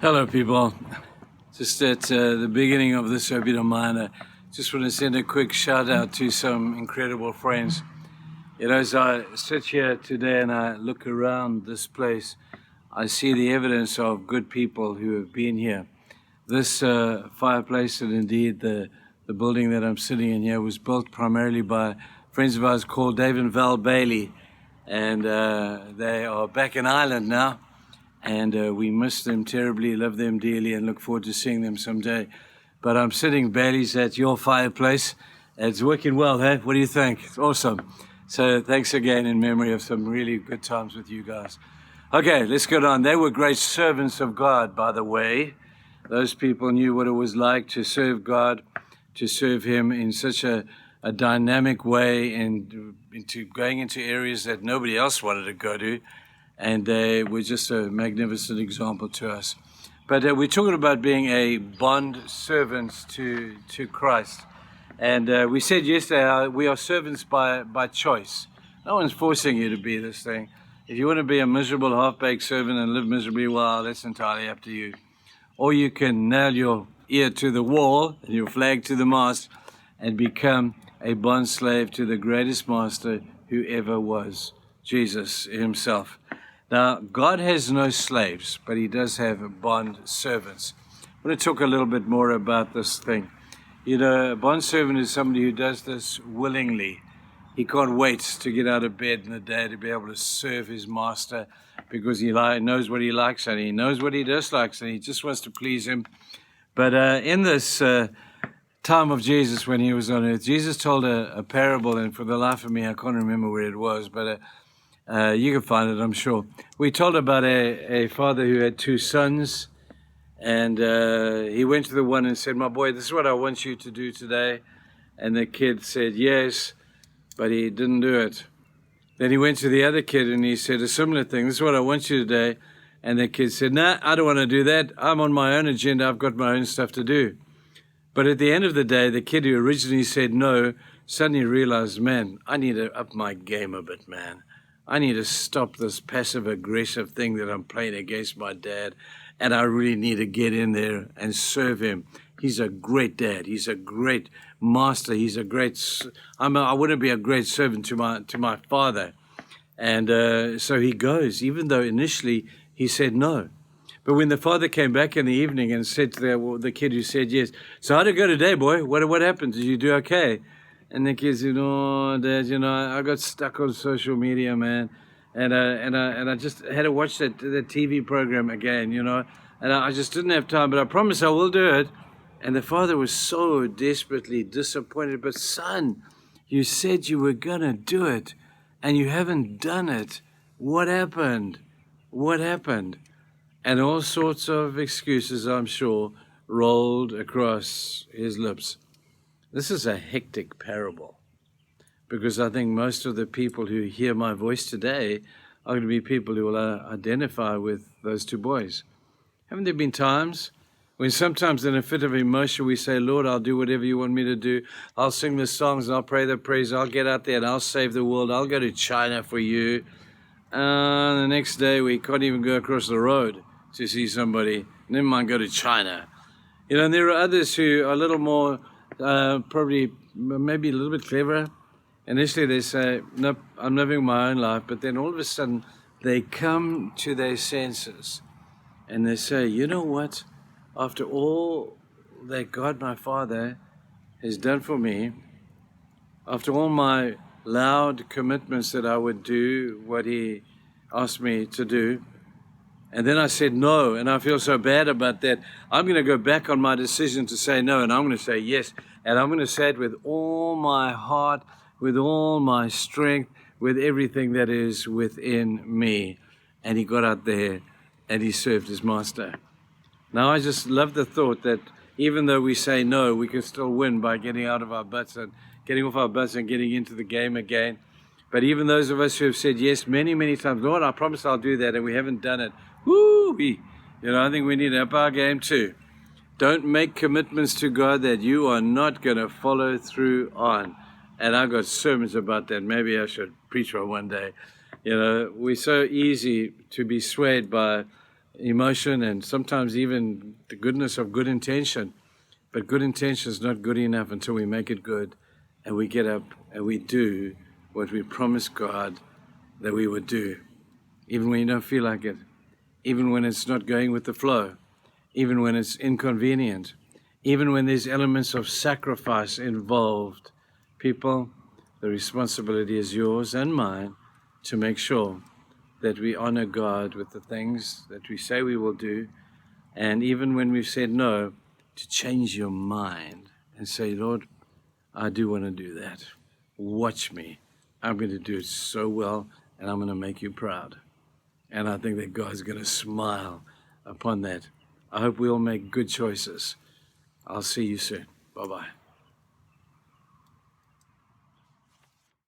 Hello, people. Just at the beginning of this, hope you don't mind, I just want to send a quick shout out to some incredible friends. You know, as I sit here today and I look around this place, I see the evidence of good people who have been here. This fireplace and indeed the building that I'm sitting in here was built primarily by friends of ours called Dave and Val Bailey, and they are back in Ireland now. And we miss them terribly, love them dearly, and look forward to seeing them someday. But I'm sitting, Bailey's, at your fireplace. It's working well, hey? What do you think? It's awesome. So thanks again in memory of some really good times with you guys. Okay, let's get on. They were great servants of God, by the way. Those people knew what it was like to serve God, to serve Him in such a dynamic way, and into going into areas that nobody else wanted to go to. And they were just a magnificent example to us. But we're talking about being a bond servant to Christ. And we said yesterday we are servants by choice. No one's forcing you to be this thing. If you want to be a miserable half-baked servant and live miserably, well, that's entirely up to you. Or you can nail your ear to the wall and your flag to the mast and become a bond slave to the greatest master who ever was, Jesus himself. Now, God has no slaves, but He does have bond servants. I want to talk a little bit more about this thing. You know, a bond servant is somebody who does this willingly. He can't wait to get out of bed in the day to be able to serve his master because he knows what he likes and he knows what he dislikes and he just wants to please him. But in this time of Jesus when he was on earth, Jesus told a parable, and for the life of me, I can't remember where it was, but you can find it, I'm sure. We told about a father who had two sons, and he went to the one and said, "My boy, this is what I want you to do today." And the kid said yes, but he didn't do it. Then he went to the other kid and he said a similar thing. "This is what I want you today." And the kid said, "Nah, I don't want to do that. I'm on my own agenda. I've got my own stuff to do." But at the end of the day, the kid who originally said no suddenly realized, man, I need to up my game a bit, man. I need to stop this passive-aggressive thing that I'm playing against my dad, and I really need to get in there and serve him. He's a great dad. He's a great master. He's a great. I want to be a great servant to my father, and so he goes, even though initially he said no. But when the father came back in the evening and said to the kid who said yes, "So how'd it go today, boy? What happened? Did you do okay?" And the kid said, "Oh, Dad, I got stuck on social media, man, and I just had to watch that TV program again, and I just didn't have time. But I promise I will do it." And the father was so desperately disappointed. "But son, you said you were gonna do it, and you haven't done it. What happened? What happened?" And all sorts of excuses, I'm sure, rolled across his lips. This is a hectic parable because I think most of the people who hear my voice today are going to be people who will identify with those two boys. Haven't there been times when sometimes in a fit of emotion we say, "Lord, I'll do whatever you want me to do. I'll sing the songs and I'll pray the prayers. I'll get out there and I'll save the world. I'll go to China for you." The next day we can't even go across the road to see somebody. Never mind go to China. And there are others who are a little more probably maybe a little bit cleverer. Initially they say, "Nope, I'm living my own life," but then all of a sudden they come to their senses and they say, "You know what? After all that God my Father has done for me, after all my loud commitments that I would do what He asked me to do, and then I said no, and I feel so bad about that. I'm going to go back on my decision to say no, and I'm going to say yes. And I'm going to say it with all my heart, with all my strength, with everything that is within me." And he got out there and he served his master. Now, I just love the thought that even though we say no, we can still win by getting out of our butts and getting off our butts and getting into the game again. But even those of us who have said yes many, many times, "Lord, I promise I'll do that," and we haven't done it, I think we need to up our game too. Don't make commitments to God that you are not going to follow through on. And I've got sermons about that. Maybe I should preach one day. We're so easy to be swayed by emotion and sometimes even the goodness of good intention. But good intention is not good enough until we make it good and we get up and we do what we promised God that we would do, even when you don't feel like it, even when it's not going with the flow, even when it's inconvenient, even when there's elements of sacrifice involved. People, the responsibility is yours and mine to make sure that we honor God with the things that we say we will do, and even when we've said no, to change your mind and say, Lord, I do want to do that. Watch me. I'm going to do it so well, and I'm going to make you proud. And I think that God's going to smile upon that. I hope we all make good choices. I'll see you soon. Bye-bye.